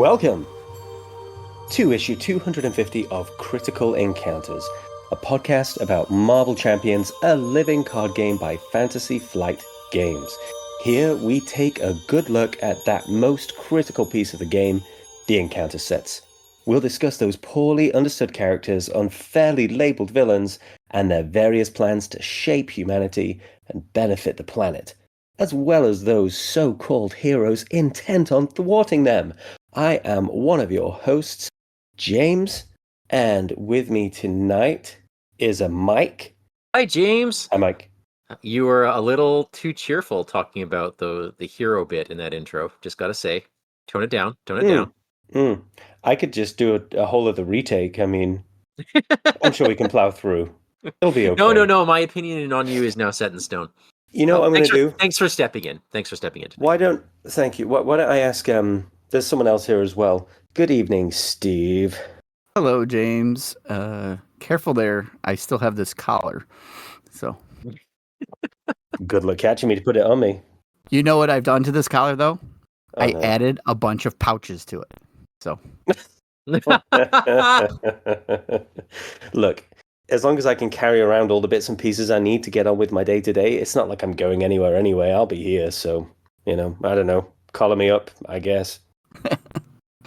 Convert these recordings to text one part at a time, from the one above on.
Welcome to issue 250 of Critical Encounters, a podcast about Marvel Champions, a living card game by Fantasy Flight Games. Here we take a good look at that most critical piece of the game, the encounter sets. We'll discuss those poorly understood characters, unfairly labeled villains, and their various plans to shape humanity and benefit the planet, as well as those so-called heroes intent on thwarting them. I am one of your hosts, James, and with me tonight is a Mike. Hi, James. Hi, Mike. You were a little too cheerful talking about the hero bit in that intro. Just gotta say, tone it down. Tone it down. I could just do a whole other retake. I mean, I'm sure we can plow through. It'll be okay. No. My opinion on you is now set in stone. You know what I'm going to do? Thanks for stepping in. Tonight. Thank you. Why don't I ask, there's someone else here as well. Good evening, Steve. Hello, James. Careful there. I still have this collar. So. Good luck catching me to put it on me. You know what I've done to this collar, though? Oh, I no. added a bunch of pouches to it. So. Look, as long as I can carry around all the bits and pieces I need to get on with my day-to-day, it's not like I'm going anywhere anyway. I'll be here, so, I don't know. Collar me up, I guess.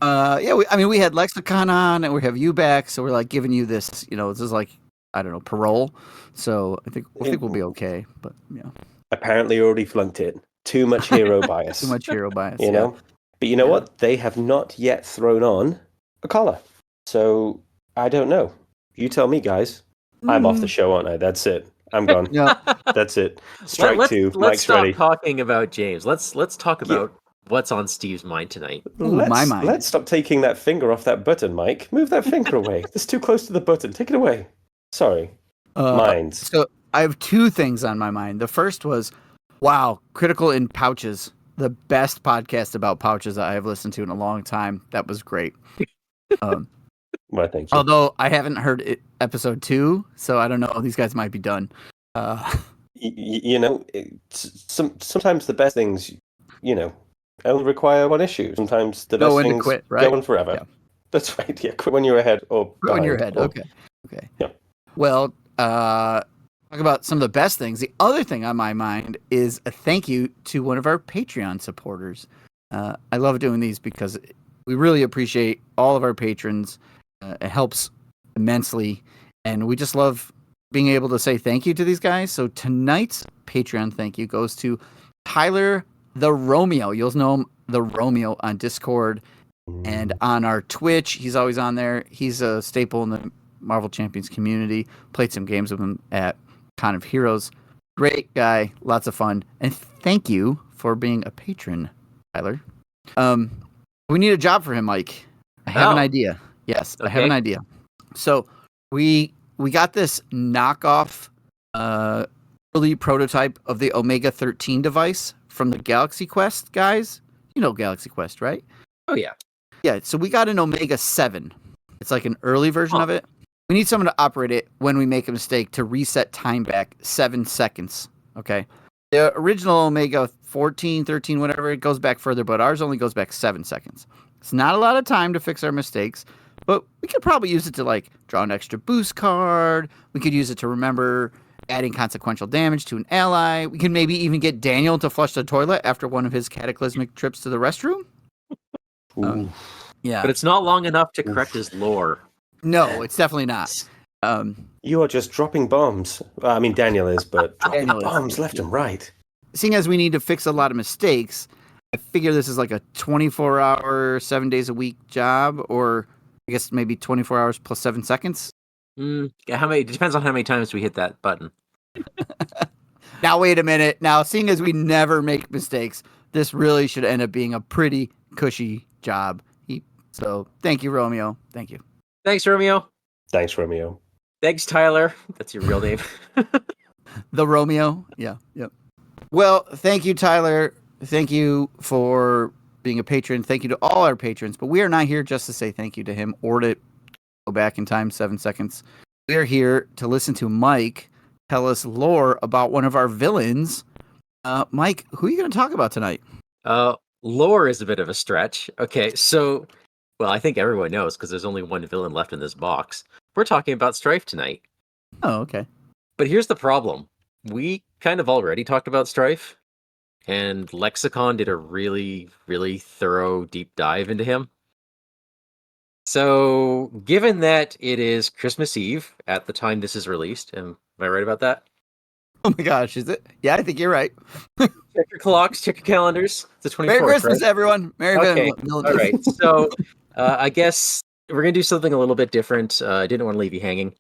We had Lexicon on, and we have you back, so we're like giving you this, this is like, I don't know, parole. So I think we'll be okay, but yeah. Apparently already flunked it. Too much hero bias. Too much hero bias, you know? But you know what? They have not yet thrown on a collar. So, I don't know. You tell me, guys. I'm off the show, aren't I? That's it. I'm gone. Yeah. That's it. Strike two. Let's Mike's stop ready. talking about James. Let's talk about what's on Steve's mind tonight. My mind. Let's stop taking that finger off that button, Mike. Move that finger away. It's too close to the button. Take it away. Sorry. Minds. So I have two things on my mind. The first was, wow, Critical in Pouches, the best podcast about pouches that I have listened to in a long time. That was great. Well, thank you. Although I haven't heard episode 2, so I don't know. These guys might be done. Sometimes the best things, only require one issue. Sometimes the best things quit, right? go on forever. Yeah. That's right. Yeah, quit when you're ahead or Quit when you're behind, ahead. Okay. Yeah. Well, talk about some of the best things. The other thing on my mind is a thank you to one of our Patreon supporters. I love doing these because we really appreciate all of our patrons. It helps immensely, and we just love being able to say thank you to these guys. So tonight's Patreon thank you goes to Tyler the Romeo. You'll know him, the Romeo, on Discord and on our Twitch. He's always on there. He's a staple in the Marvel Champions community. Played some games with him at Con of Heroes. Great guy, lots of fun, and thank you for being a patron, Tyler. We need a job for him, Mike. I have an idea. Yes, okay. I have an idea. So we got this knockoff early prototype of the Omega 13 device from the Galaxy Quest guys. You know Galaxy Quest, right? Oh, yeah. Yeah, so we got an Omega 7. It's like an early version of it. We need someone to operate it when we make a mistake to reset time back 7 seconds, okay? The original Omega 14, 13, whatever, it goes back further, but ours only goes back 7 seconds. It's not a lot of time to fix our mistakes, but we could probably use it to, like, draw an extra boost card. We could use it to remember adding consequential damage to an ally. We can maybe even get Daniel to flush the toilet after one of his cataclysmic trips to the restroom. Yeah. But it's not long enough to correct his lore. No, it's definitely not. You are just dropping bombs. Well, I mean, Daniel is, but dropping bombs left and right. Seeing as we need to fix a lot of mistakes, I figure this is like a 24-hour, 7 days a week job, or I guess maybe 24 hours plus 7 seconds. How many? Depends on how many times we hit that button. Now, wait a minute. Now, seeing as we never make mistakes, this really should end up being a pretty cushy job. So, thank you, Romeo. Thank you. Thanks, Romeo. Thanks, Romeo. Thanks, Tyler. That's your real name. The Romeo. Yeah. Yep. Well, thank you, Tyler. Thank you for being a patron. Thank you to all our patrons. But we are not here just to say thank you to him or to go back in time 7 seconds. We are here to listen to Mike tell us lore about one of our villains. Mike, who are you going to talk about tonight? Lore is a bit of a stretch. Okay, so Well, I think everyone knows because there's only one villain left in this box. We're talking about Stryfe tonight. Oh, okay. But here's the problem. We kind of already talked about Stryfe, and Lexicon did a really, really thorough deep dive into him. So, given that it is Christmas Eve at the time this is released, am I right about that? Oh my gosh, is it? Yeah, I think you're right. Check your clocks, check your calendars. It's the 24th, Merry Christmas, right? everyone. Merry Okay, Villain. all right. So, I guess we're going to do something a little bit different. I didn't want to leave you hanging.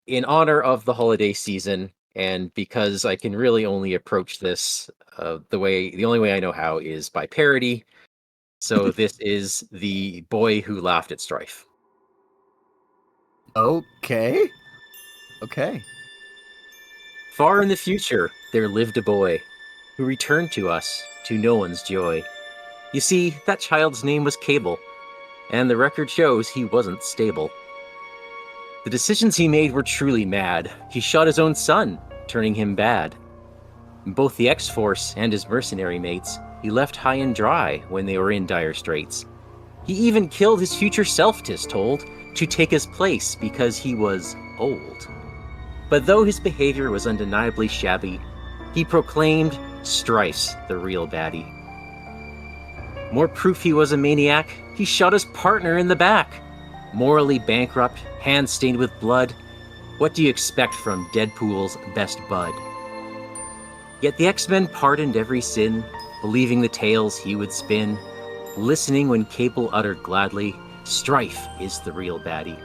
In honor of the holiday season, and because I can really only approach this the only way I know how is by parody. So this is the boy who laughed at Stryfe. Okay. Okay. Far in the future, there lived a boy who returned to us to no one's joy. You see, that child's name was Cable, and the record shows he wasn't stable. The decisions he made were truly mad. He shot his own son, turning him bad. Both the X-Force and his mercenary mates he left high and dry when they were in dire straits. He even killed his future self, 'tis told, to take his place because he was old. But though his behavior was undeniably shabby, he proclaimed Stryfe's the real baddie. More proof he was a maniac, he shot his partner in the back. Morally bankrupt, hands stained with blood, what do you expect from Deadpool's best bud? Yet the X-Men pardoned every sin, believing the tales he would spin, listening when Cable uttered gladly, Stryfe is the real baddie.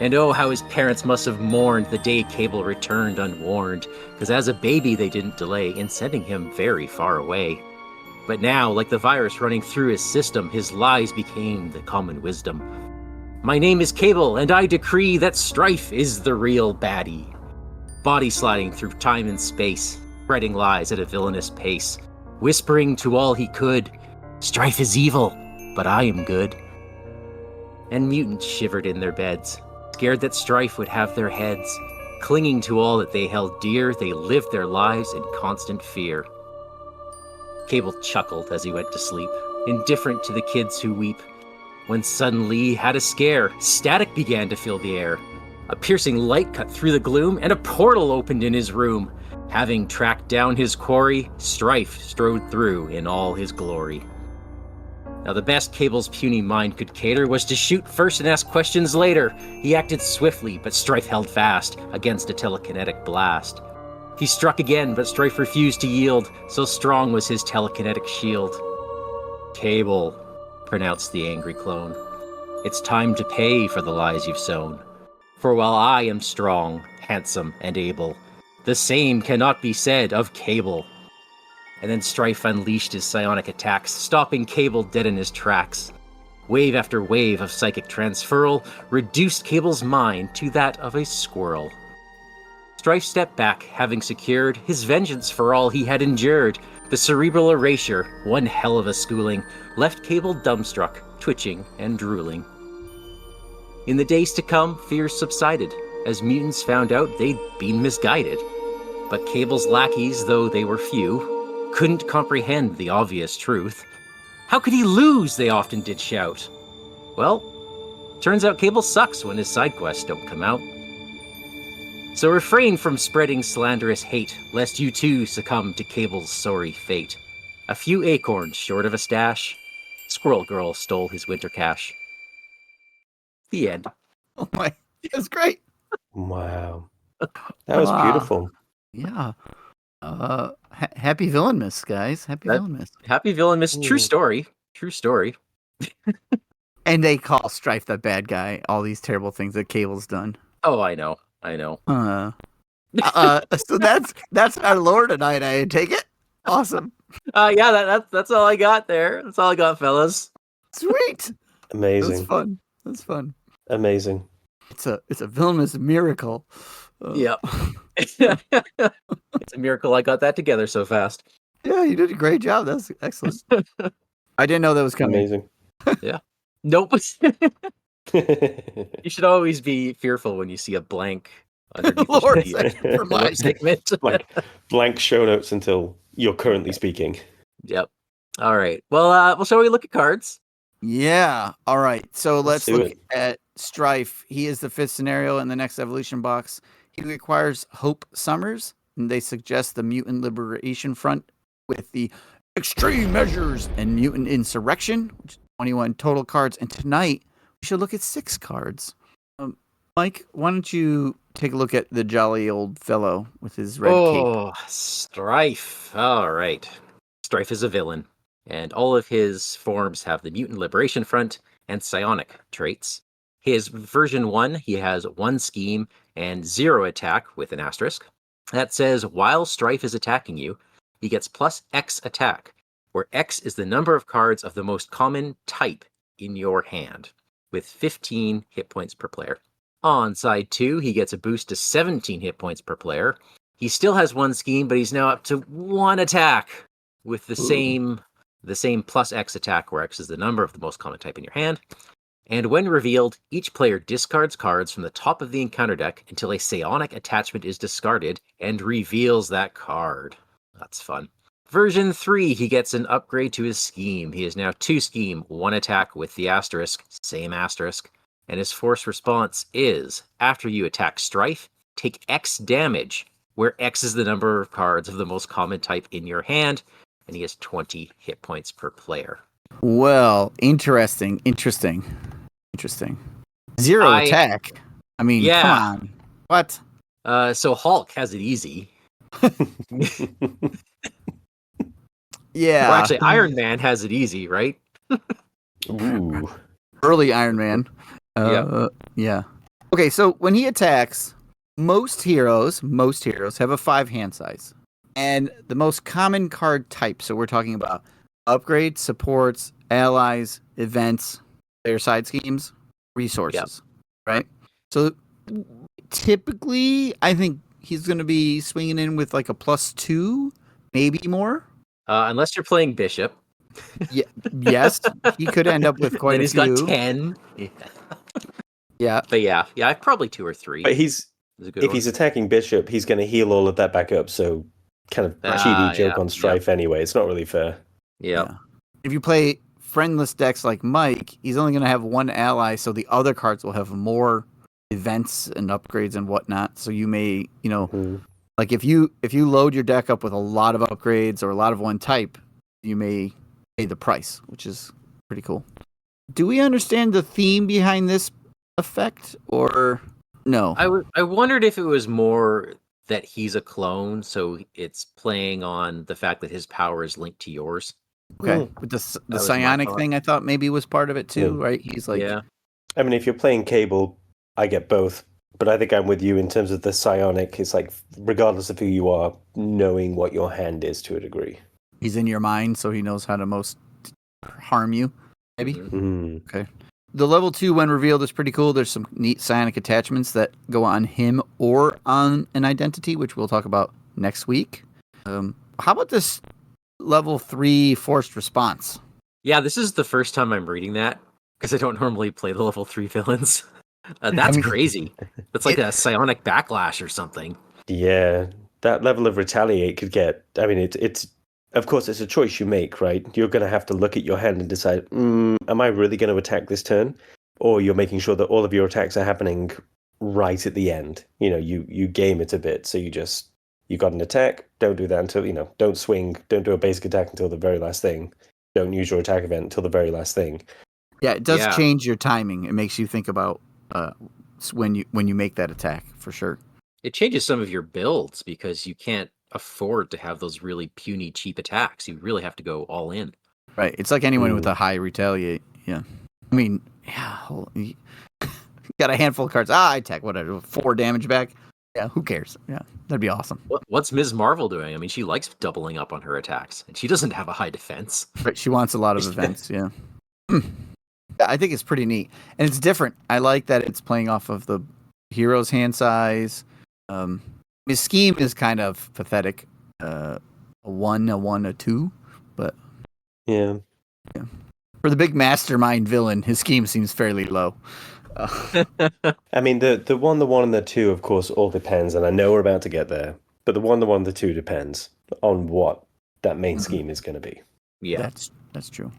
And oh, how his parents must have mourned the day Cable returned unwarned, because as a baby they didn't delay in sending him very far away. But now, like the virus running through his system, his lies became the common wisdom. My name is Cable, and I decree that Stryfe is the real baddie. Body sliding through time and space, spreading lies at a villainous pace, whispering to all he could, Stryfe is evil, but I am good. And mutants shivered in their beds, scared that Stryfe would have their heads. Clinging to all that they held dear, they lived their lives in constant fear. Cable chuckled as he went to sleep, indifferent to the kids who weep. When suddenly he had a scare, static began to fill the air. A piercing light cut through the gloom, and a portal opened in his room. Having tracked down his quarry, Stryfe strode through in all his glory. Now the best Cable's puny mind could cater was to shoot first and ask questions later. He acted swiftly, but Stryfe held fast against a telekinetic blast. He struck again, but Stryfe refused to yield, so strong was his telekinetic shield. Cable, pronounced the angry clone, it's time to pay for the lies you've sown. For while I am strong, handsome, and able, the same cannot be said of Cable. And then Stryfe unleashed his psionic attacks, stopping Cable dead in his tracks. Wave after wave of psychic transferal reduced Cable's mind to that of a squirrel. Stryfe stepped back, having secured his vengeance for all he had endured. The cerebral erasure, one hell of a schooling, left Cable dumbstruck, twitching and drooling. In the days to come, fears subsided, as mutants found out they'd been misguided. But Cable's lackeys, though they were few, couldn't comprehend the obvious truth. How could he lose, they often did shout. Well, turns out Cable sucks when his side quests don't come out. So refrain from spreading slanderous hate, lest you too succumb to Cable's sorry fate. A few acorns short of a stash, Squirrel Girl stole his winter cash. The end. Oh my, that's great. Wow. That was beautiful. Yeah. Happy Villainmas, guys. Happy Villainmas. Happy Villainmas. True story. True story. And they call Stryfe the bad guy, all these terrible things that Cable's done. Oh, I know. So that's our lore tonight, I take it. Awesome. Yeah, that's all I got there. That's all I got, fellas. Sweet. Amazing. That's fun. Amazing. It's a villainous miracle. Yep. It's a miracle I got that together so fast. Yeah, you did a great job. That's excellent. I didn't know that was coming. Amazing. Yeah. Nope. You should always be fearful when you see a blank underneath Lord, the for my segment. Blank show notes until you're currently speaking. Yep. All right. Well, shall we look at cards? Yeah. All right. So let's do look it. at Stryfe. He is the fifth scenario in the next evolution box. He requires Hope Summers, and they suggest the Mutant Liberation Front with the Extreme Measures and Mutant Insurrection, which is 21 total cards. And tonight, we should look at 6 cards. Mike, why don't you take a look at the jolly old fellow with his red cape? Oh, Stryfe. All right. Stryfe is a villain, and all of his forms have the Mutant Liberation Front and Psionic traits. His version 1, he has 1 scheme and 0 attack with an asterisk. That says while Stryfe is attacking you, he gets plus X attack, where X is the number of cards of the most common type in your hand, with 15 hit points per player. On side 2, he gets a boost to 17 hit points per player. He still has 1 scheme, but he's now up to 1 attack with the same plus X attack, where X is the number of the most common type in your hand. And when revealed, each player discards cards from the top of the encounter deck until a psionic attachment is discarded and reveals that card. That's fun. Version 3, he gets an upgrade to his scheme. He is now 2 scheme, 1 attack with the asterisk, same asterisk. And his force response is, after you attack Stryfe, take X damage, where X is the number of cards of the most common type in your hand, and he has 20 hit points per player. Well, interesting. 0 attack. I mean, Yeah. come on. What? So Hulk has it easy. Yeah. Well, actually, Iron Man has it easy, right? Ooh. Early Iron Man. Yeah. Okay, so when he attacks, most heroes have a 5 hand size. And the most common card type, so we're talking about upgrades, supports, allies, events, their side schemes, resources, right? So typically, I think he's going to be swinging in with like a +2, maybe more. Unless you're playing Bishop. Yeah, yes, he could end up with quite Then a he's few. got 10. Yeah. But yeah, probably 2 or 3. But he's attacking Bishop, he's going to heal all of that back up. So kind of cheaty joke on Stryfe anyway. It's not really fair. Yeah. If you play friendless decks like Mike, he's only going to have 1 ally, so the other cards will have more events and upgrades and whatnot. So you may, like if you load your deck up with a lot of upgrades or a lot of one type, you may pay the price, which is pretty cool. Do we understand the theme behind this effect, or no? I wondered if it was more that he's a clone, so it's playing on the fact that his power is linked to yours. Okay, with the psionic thing, I thought maybe was part of it too, right? He's like, I mean, if you're playing Cable, I get both, but I think I'm with you in terms of the psionic. It's like, regardless of who you are, knowing what your hand is to a degree. He's in your mind, so he knows how to most harm you, maybe. Mm. Okay. The level 2, when revealed, is pretty cool. There's some neat psionic attachments that go on him or on an identity, which we'll talk about next week. How about this level 3 forced response? Yeah, this is the first time I'm reading that, because I don't normally play the level 3 villains. That's crazy. That's like a psionic backlash or something. Yeah, that level of retaliate could get... I mean, it's of course, it's a choice you make, right? You're going to have to look at your hand and decide, am I really going to attack this turn? Or you're making sure that all of your attacks are happening right at the end. You game it a bit. So you got an attack, don't do that until, don't swing, don't do a basic attack until the very last thing. Don't use your attack event until the very last thing. Yeah, it does change your timing. It makes you think about when you make that attack, for sure. It changes some of your builds, because you can't afford to have those really puny, cheap attacks. You really have to go all in. Right. It's like anyone with a high retaliate. Yeah. I mean, you got a handful of cards. I attack, whatever, 4 damage back. Yeah, who cares? Yeah, that'd be awesome. What's Ms. Marvel doing? I mean, she likes doubling up on her attacks, and she doesn't have a high defense. Right, she wants a lot of events, yeah. I think it's pretty neat. And it's different. I like that it's playing off of the hero's hand size. His scheme is kind of pathetic. A 1, a 2, but yeah. For the big mastermind villain, his scheme seems fairly low. I mean, the 1, and the 2, of course, all depends, and I know we're about to get there. But the 1, the 2 depends on what that main scheme is going to be. Yeah, that's true.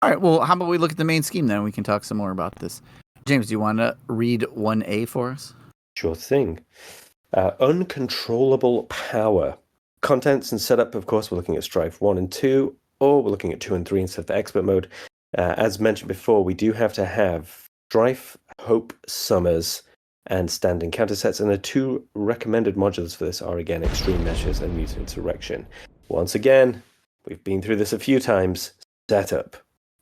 All right, well, how about we look at the main scheme then? We can talk some more about this. James, do you want to read 1A for us? Sure thing. Uncontrollable power. Contents and setup, of course, we're looking at Stryfe 1 and 2, or we're looking at 2 and 3 instead of the expert mode. As mentioned before, we do have to have Stryfe, Hope, Summers, and standing counter sets, and the 2 recommended modulars for this are, again, Extreme Measures and Mutant Insurrection. Once again, we've been through this a few times. Setup.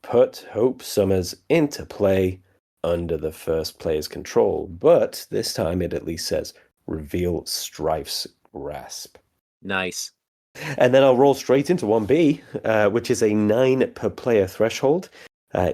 Put Hope Summers into play under the first player's control, but this time it at least says reveal Stryfe's grasp. Nice. And then I'll roll straight into 1B, which is a 9 per player threshold.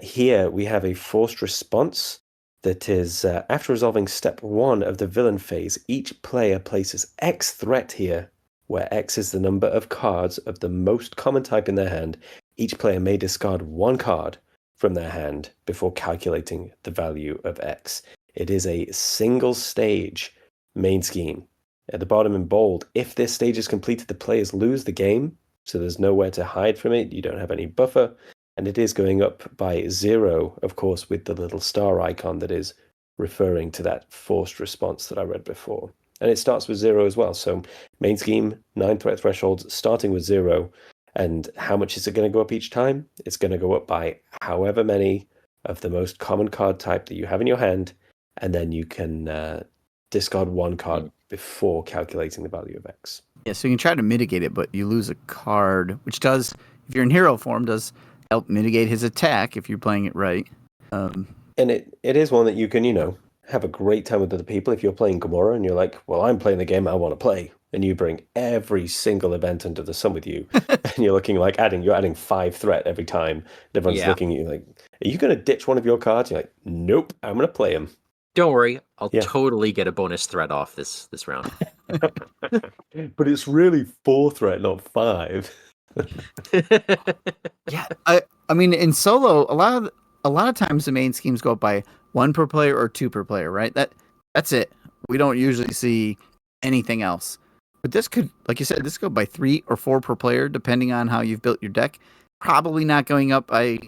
Here we have a forced response that is, after resolving step 1 of the villain phase, each player places X threat here, where X is the number of cards of the most common type in their hand. Each player may discard 1 card from their hand before calculating the value of X. It is a single stage main scheme. At the bottom in bold, if this stage is completed, the players lose the game, so there's nowhere to hide from it. You don't have any buffer, and it is going up by 0, of course, with the little star icon that is referring to that forced response that I read before. And it starts with 0 as well. So main scheme, 9 threat thresholds, starting with 0. And how much is it going to go up each time? It's going to go up by however many of the most common card type that you have in your hand, and then you can discard 1 card before calculating the value of X. Yeah, so you can try to mitigate it, but you lose a card, which does, if you're in hero form, does help mitigate his attack if you're playing it right. And it is one that you can, have a great time with other people. If you're playing Gamora and you're like, well, I'm playing the game I want to play, and you bring every single event under the sun with you, and you're looking like you're adding 5 threat every time. And everyone's looking at you like, are you going to ditch one of your cards? You're like, nope, I'm going to play him. Don't worry, I'll totally get a bonus threat off this round. But it's really 4 threat, not 5. Yeah, I mean, in solo, a lot of times the main schemes go up by 1 per player or 2 per player, right? That's it. We don't usually see anything else. But this could, like you said, this could go by 3 or 4 per player, depending on how you've built your deck. Probably not going up by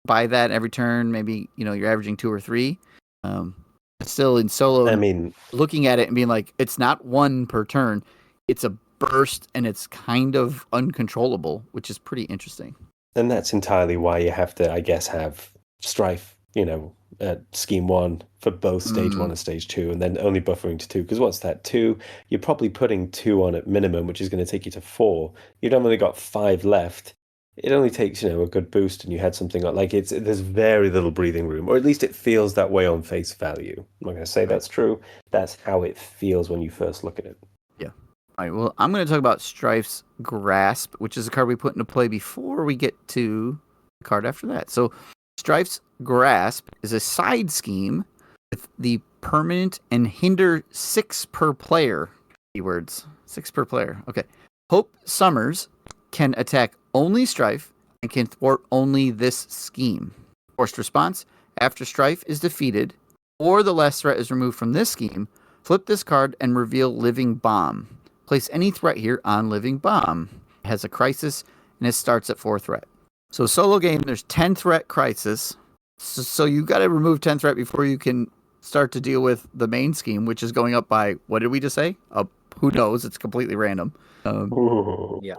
that every turn. Maybe you're averaging 2 or 3. Still in solo, I mean, looking at it and being like, it's not 1 per turn. It's a burst, and it's kind of uncontrollable, which is pretty interesting. And that's entirely why you have to, I guess, have Stryfe, at scheme 1 for both stage 1 and stage 2, and then only buffering to 2. Because what's that? 2, you're probably putting 2 on at minimum, which is going to take you to 4. You've only got 5 left. It only takes, a good boost, and you had something like there's very little breathing room, or at least it feels that way on face value. I'm not going to say that's true. That's how it feels when you first look at it. Yeah. All right. Well, I'm going to talk about Stryfe's Grasp, which is a card we put into play before we get to the card after that. So Stryfe's Grasp is a side scheme with the permanent and hinder 6 per player keywords. 6 per player. Okay. Hope Summers can attack only Stryfe and can thwart only this scheme. Forced response: after Stryfe is defeated or the last threat is removed from this scheme, flip this card and reveal Living Bomb. Place any threat here on Living Bomb. It has a crisis and it starts at 4 threat. So solo game, there's 10 threat crisis. So you got to remove 10 threat before you can start to deal with the main scheme, which is going up by, what did we just say? Who knows? It's completely random. Yeah.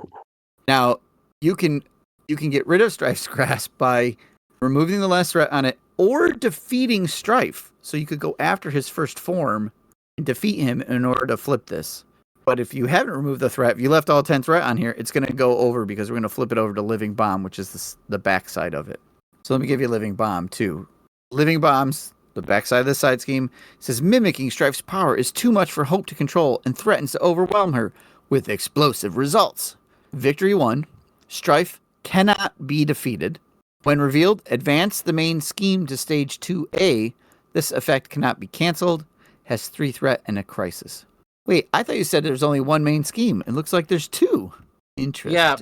Now, you can get rid of Stryfe's Grasp by removing the last threat on it or defeating Stryfe. So you could go after his first form and defeat him in order to flip this. But if you haven't removed the threat, if you left all 10 threat on here, it's going to go over because we're going to flip it over to Living Bomb, which is the backside of it. So let me give you Living Bomb, too. Living Bomb's the backside of this side scheme. Says mimicking Stryfe's power is too much for Hope to control and threatens to overwhelm her with explosive results. Victory 1. Stryfe cannot be defeated. When revealed, advance the main scheme to stage 2A. This effect cannot be canceled. Has 3 threat and a crisis. Wait, I thought you said there's only 1 main scheme. It looks like there's 2. Interesting. Yeah,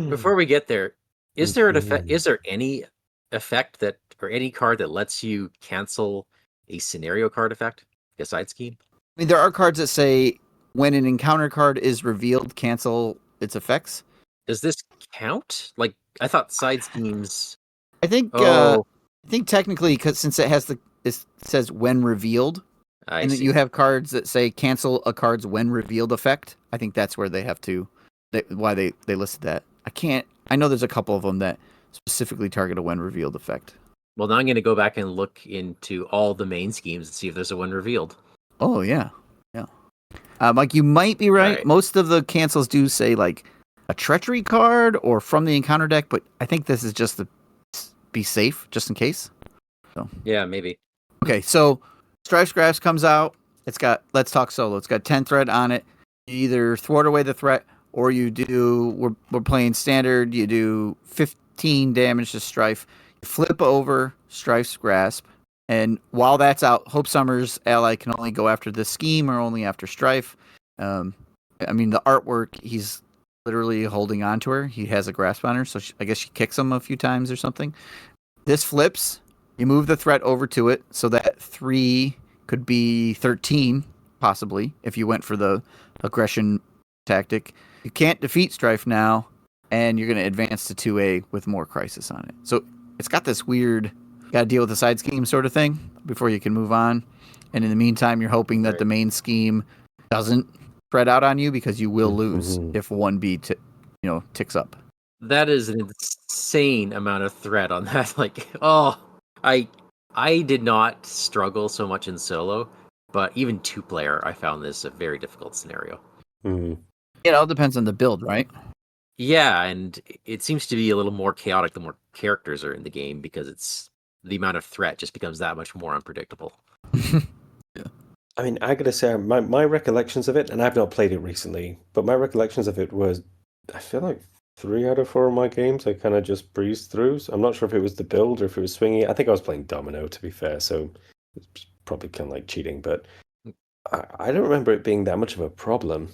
before we get there, is there an effect? Is there any effect that, or any card that lets you cancel a scenario card effect, a side scheme? I mean, there are cards that say when an encounter card is revealed, cancel its effects. Does this count? Like, I thought side schemes. I think technically, because since it has it says when revealed, I and then see. you have cards that say cancel a card's when revealed effect. I think that's where they have to, why they listed that. I know there's a couple of them that specifically target a when revealed effect. Well, now I'm going to go back and look into all the main schemes and see if there's a one revealed. Oh yeah, yeah. Mike, you might be right. Most of the cancels do say like a treachery card or from the encounter deck, but I think this is just to be safe, just in case. So yeah, maybe. Okay, so Stryfe's Grasp comes out. It's got Let's Talk Solo. It's got 10 threat on it. You either thwart away the threat, or you do. We're playing standard. You do 15 damage to Stryfe. You flip over Stryfe's Grasp, and while that's out, Hope Summer's ally can only go after this scheme or only after Stryfe. I mean, the artwork, he's literally holding on to her. He has a grasp on her, so I guess she kicks him a few times or something. This flips. You move the threat over to it, so that 3 could be 13, possibly, if you went for the aggression tactic. You can't defeat Stryfe now, and you're going to advance to 2A with more Crisis on it. So it's got this weird, got to deal with the side scheme sort of thing before you can move on. And in the meantime, you're hoping that the main scheme doesn't spread out on you, because you will lose if 1B ticks up. That is an insane amount of threat on that. Like, I did not struggle so much in solo, but even 2-player, I found this a very difficult scenario. It all depends on the build, right? Yeah, and it seems to be a little more chaotic the more characters are in the game, because the amount of threat just becomes that much more unpredictable. Yeah. I mean, I gotta say, my recollections of it, and I've not played it recently, but my recollections of it was, I feel like 3 out of 4 of my games I kind of just breezed through. So I'm not sure if it was the build or if it was swinging. I think I was playing Domino, to be fair, so it's probably kind of like cheating, but I don't remember it being that much of a problem.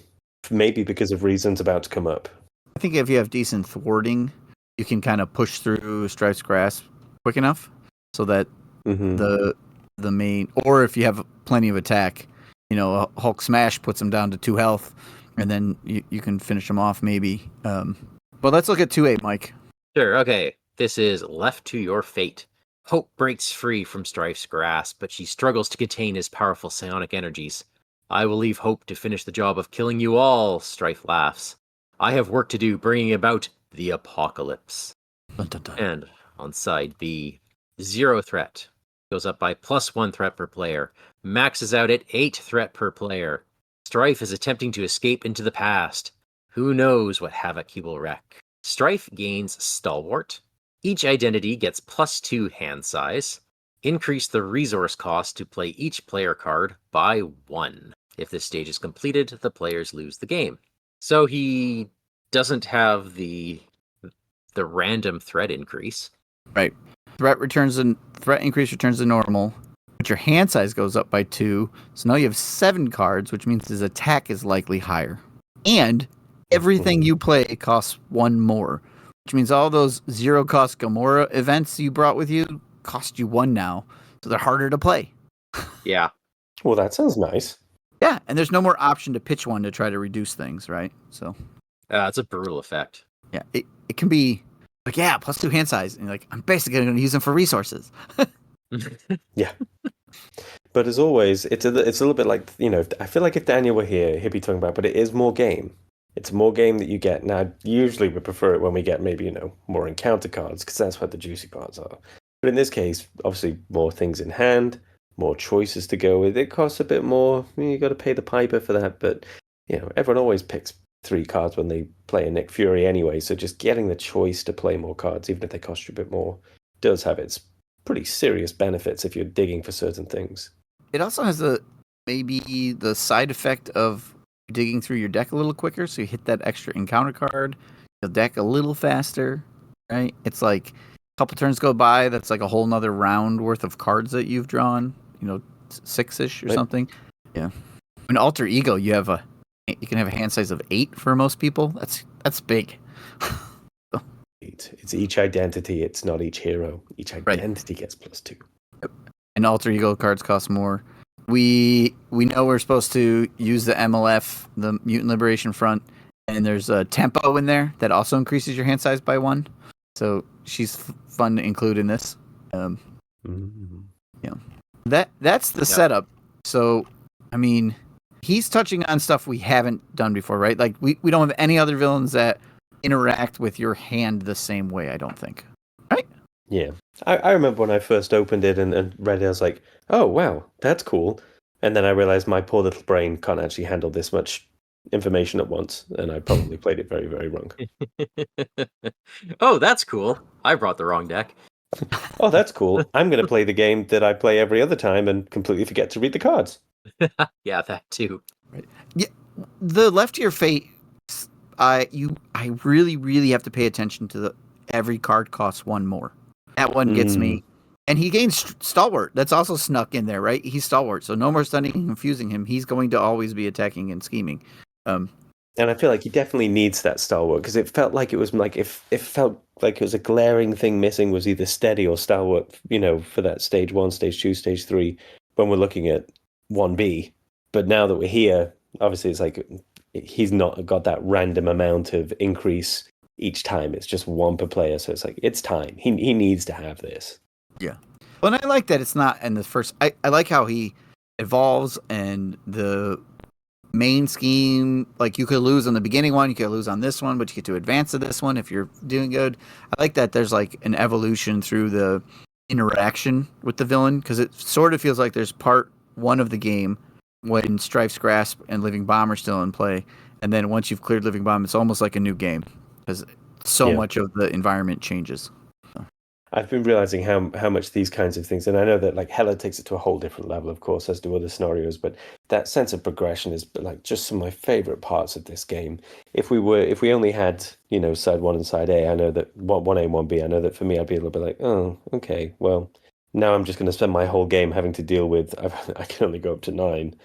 Maybe because of reasons about to come up. I think if you have decent thwarting, you can kind of push through Strife's Grasp quick enough so that the main, or if you have plenty of attack, a Hulk Smash puts him down to 2 health, and then you can finish him off maybe. But let's look at 2-8, Mike. Sure, okay. This is Left to Your Fate. Hope breaks free from Stryfe's grasp, but she struggles to contain his powerful psionic energies. I will leave Hope to finish the job of killing you all, Stryfe laughs. I have work to do bringing about the apocalypse. Dun, dun, dun. And on side B, 0 threat. Goes up by +1 threat per player. Maxes out at 8 threat per player. Stryfe is attempting to escape into the past. Who knows what havoc he will wreak. Stryfe gains Stalwart. Each identity gets +2 hand size. Increase the resource cost to play each player card by 1. If this stage is completed, the players lose the game. So he doesn't have the random threat increase. Right. Threat increase returns to normal, but your hand size goes up by 2. So now you have 7 cards, which means his attack is likely higher. And everything you play costs 1 more, which means all those 0-cost Gamora events you brought with you cost you 1 now, so they're harder to play. Yeah. Well, that sounds nice. Yeah, and there's no more option to pitch 1 to try to reduce things, right? So it's a brutal effect. Yeah, it can be like, +2 hand size, and you're like, I'm basically going to use them for resources. Yeah. But as always, it's a little bit like, I feel like if Daniel were here, he'd be talking about, but it is more game. It's more game that you get. Now, usually we prefer it when we get maybe, more encounter cards, because that's where the juicy parts are. But in this case, obviously more things in hand, more choices to go with. It costs a bit more. You got to pay the piper for that. But, everyone always picks 3 cards when they play a Nick Fury anyway. So just getting the choice to play more cards, even if they cost you a bit more, does have its pretty serious benefits if you're digging for certain things. It also has maybe the side effect of digging through your deck a little quicker, so you hit that extra encounter card, you'll deck a little faster, right? It's like a couple turns go by, that's like a whole nother round worth of cards that you've drawn, 6-ish or something. Yeah. In Alter Ego, you can have a hand size of 8 for most people. That's big. It's each identity, it's not each hero. Each identity gets +2. And Alter Ego cards cost more. We know we're supposed to use the MLF, the Mutant Liberation Front, and there's a tempo in there that also increases your hand size by 1. So she's fun to include in this. Mm. That's the setup. So, I mean, he's touching on stuff we haven't done before, right? Like we don't have any other villains that interact with your hand the same way, I don't think. Right? Yeah. I remember when I first opened it and read it, I was like, oh, wow, that's cool. And then I realized my poor little brain can't actually handle this much information at once, and I probably played it very, very wrong. Oh, that's cool. I brought the wrong deck. Oh, that's cool. I'm going to play the game that I play every other time and completely forget to read the cards. Yeah, that too. Right. Yeah. The Left to Your Fate, I really, really have to pay attention to every card costs one more. That one gets me. And he gains Stalwart. That's also snuck in there, right? He's Stalwart, so no more stunning and confusing him. He's going to always be attacking and scheming. And I feel like he definitely needs that Stalwart, because it felt like it was like if it felt like it was a glaring thing missing was either Steady or Stalwart, for that stage 1, stage 2, stage 3 when we're looking at 1B. But now that we're here, obviously it's like he's not got that random amount of increase each time. It's just 1 per player, so it's like it's time. He needs to have this. Yeah. Well, and I like that it's not in the first. I like how he evolves, and the main scheme, like you could lose on the beginning one, you could lose on this one, but you get to advance to this one if you're doing good. I like that there's like an evolution through the interaction with the villain, because it sort of feels like there's part 1 of the game when Stryfe's Grasp and Living Bomb are still in play, and then once you've cleared Living Bomb, it's almost like a new game because so much of the environment changes. I've been realizing how much these kinds of things, and I know that like Hella takes it to a whole different level, of course, as do other scenarios, but that sense of progression is like just some of my favorite parts of this game. If we only had, side 1 and side A, I know that 1A and 1B, I know that for me I'd be a little bit like, oh, okay, well, now I'm just going to spend my whole game having to deal with, I can only go up to 9.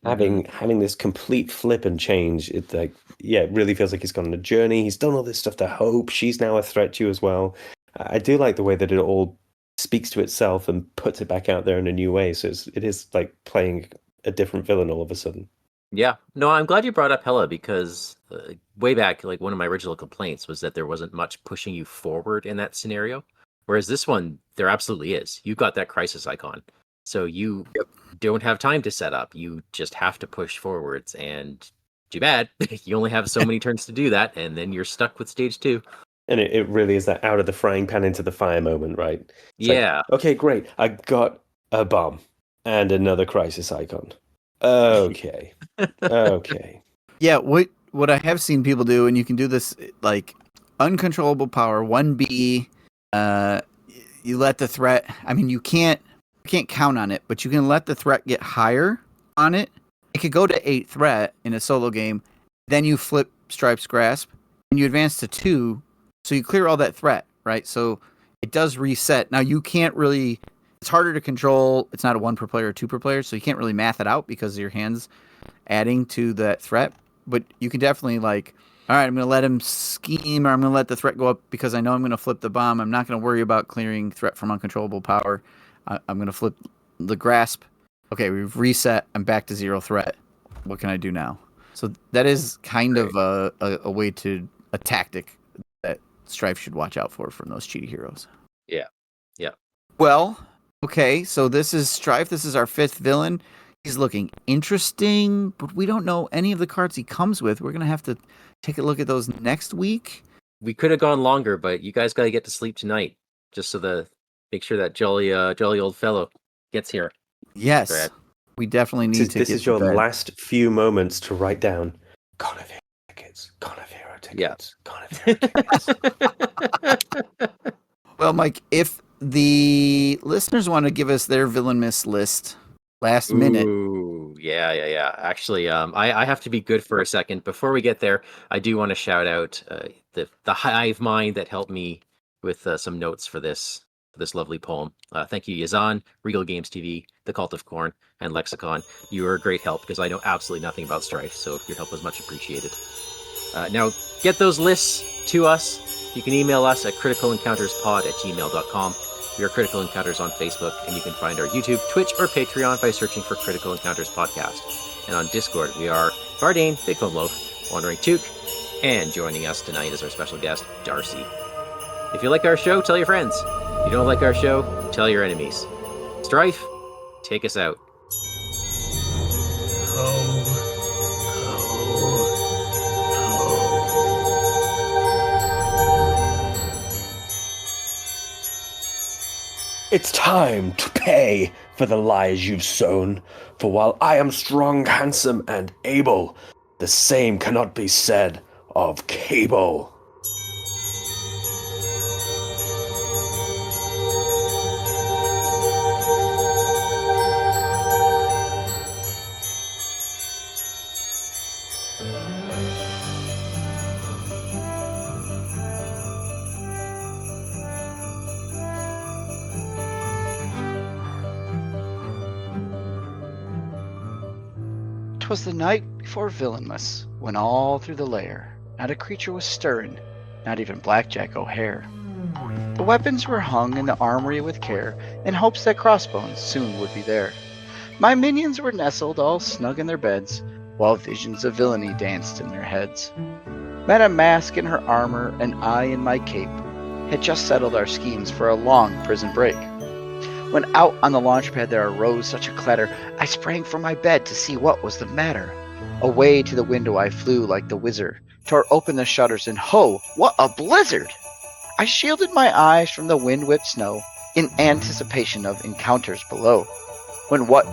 Having this complete flip and change, it like, it really feels like he's gone on a journey. He's done all this stuff to Hope. She's now a threat to you as well. I do like the way that it all speaks to itself and puts it back out there in a new way. So it is like playing a different villain all of a sudden. Yeah. No, I'm glad you brought up Hella, because way back, like one of my original complaints was that there wasn't much pushing you forward in that scenario. Whereas this one, there absolutely is. You've got that crisis icon. So you don't have time to set up. You just have to push forwards. And too bad, you only have so many turns to do that. And then you're stuck with stage 2. And it really is that out of the frying pan into the fire moment, right? It's yeah. Like, okay, great. I got a bomb and another crisis icon. Okay. Okay. Yeah, what I have seen people do, and you can do this, like uncontrollable power 1B. You let the threat. I mean, you can't count on it, but you can let the threat get higher on it. It could go to 8 threat in a solo game. Then you flip Stryfe's Grasp, and you advance to 2. So you clear all that threat, right? So it does reset. Now you can't really. It's harder to control. It's not a 1 per player or 2 per player, so you can't really math it out because your hand's adding to that threat. But you can definitely like, all right, I'm going to let him scheme, or I'm going to let the threat go up because I know I'm going to flip the bomb. I'm not going to worry about clearing threat from uncontrollable power. I'm going to flip the Grasp. Okay, we've reset. I'm back to 0 threat. What can I do now? So that is kind of a way to a tactic that Stryfe should watch out for from those cheaty heroes. Yeah. Well, okay, so this is Stryfe. This is our 5th villain. He's looking interesting, but we don't know any of the cards he comes with. We're going to have to take a look at those next week. We could have gone longer, but you guys got to get to sleep tonight, just so make sure that jolly old fellow gets here. Yes, Brad. We definitely need to. This is your last few moments to write down. Con of Hero tickets. Con of Hero tickets. Yeah. Con of Hero tickets. Well, Mike, if the listeners want to give us their villain miss list last minute. Ooh, yeah. Actually, I have to be good for a second. Before we get there, I do want to shout out the hive mind that helped me with some notes for this lovely poem. Thank you, Yazan, Regal Games TV, The Cult of Corn, and Lexicon. You were a great help because I know absolutely nothing about Stryfe, so your help was much appreciated. Now, get those lists to us. You can email us at criticalencounterspod@gmail.com. We are Critical Encounters on Facebook, and you can find our YouTube, Twitch, or Patreon by searching for Critical Encounters Podcast. And on Discord, we are Vardane, Big Foam Loaf, Wandering Took, and joining us tonight is our special guest, Darcy. If you like our show, tell your friends. If you don't like our show, tell your enemies. Stryfe, take us out. It's time to pay for the lies you've sown. For while I am strong, handsome, and able, the same cannot be said of Cable. "'Twas the night before Villainless, when all through the lair not a creature was stirring, not even Blackjack O'Hare. The weapons were hung in the armory with care, in hopes that Crossbones soon would be there. My minions were nestled all snug in their beds, while visions of villainy danced in their heads. Madame Mask in her armor and I in my cape had just settled our schemes for a long prison break. When out on the launch pad there arose such a clatter, I sprang from my bed to see what was the matter. Away to the window I flew like the wizard, tore open the shutters, and ho, what a blizzard! I shielded my eyes from the wind-whipped snow, in anticipation of encounters below, when what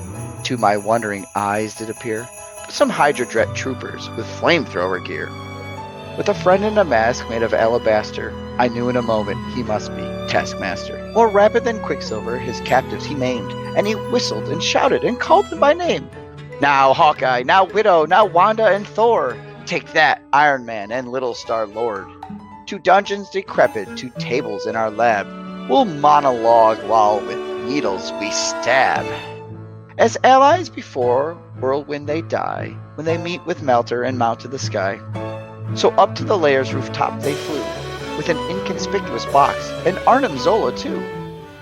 to my wondering eyes did appear but some Hydra-Dret troopers with flamethrower gear. With a friend in a mask made of alabaster, I knew in a moment he must be Taskmaster. More rapid than Quicksilver, his captives he maimed, and he whistled and shouted and called them by name. "Now Hawkeye, now Widow, now Wanda and Thor, take that, Iron Man and Little Star Lord. To dungeons decrepit, to tables in our lab, we'll monologue while with needles we stab. As allies before Whirlwind they die, when they meet with Melter and mount to the sky. So up to the lair's rooftop they flew, with an inconspicuous box, and Arnim Zola too.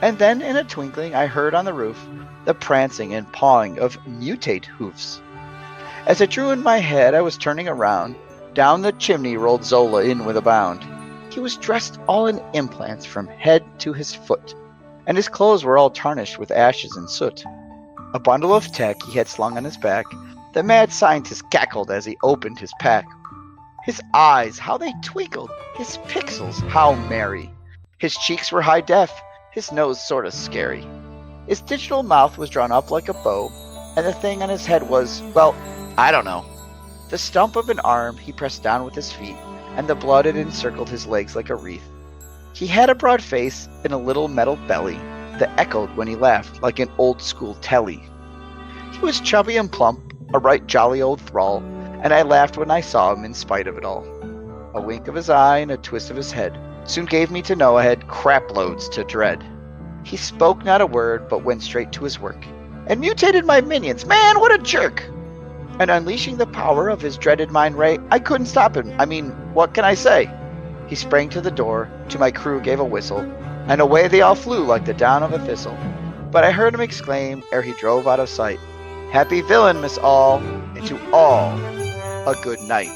And then in a twinkling I heard on the roof the prancing and pawing of mutate hoofs. As it drew in my head I was turning around, down the chimney rolled Zola in with a bound. He was dressed all in implants from head to his foot, and his clothes were all tarnished with ashes and soot. A bundle of tech he had slung on his back. The mad scientist cackled as he opened his pack. His eyes, how they twinkled! His pixels, how merry! His cheeks were high def, his nose sorta scary. His digital mouth was drawn up like a bow, and the thing on his head was, well, I don't know. The stump of an arm he pressed down with his feet, and the blood had encircled his legs like a wreath. He had a broad face and a little metal belly that echoed when he laughed like an old-school telly. He was chubby and plump, a right jolly old thrall, and I laughed when I saw him in spite of it all. A wink of his eye and a twist of his head soon gave me to know I had crap loads to dread. He spoke not a word, but went straight to his work, and mutated my minions. Man, what a jerk! And unleashing the power of his dreaded mind ray, I couldn't stop him. I mean, what can I say? He sprang to the door, to my crew gave a whistle, and away they all flew like the down of a thistle. But I heard him exclaim, ere he drove out of sight, "Happy Villain, Miss All, and to all a good night."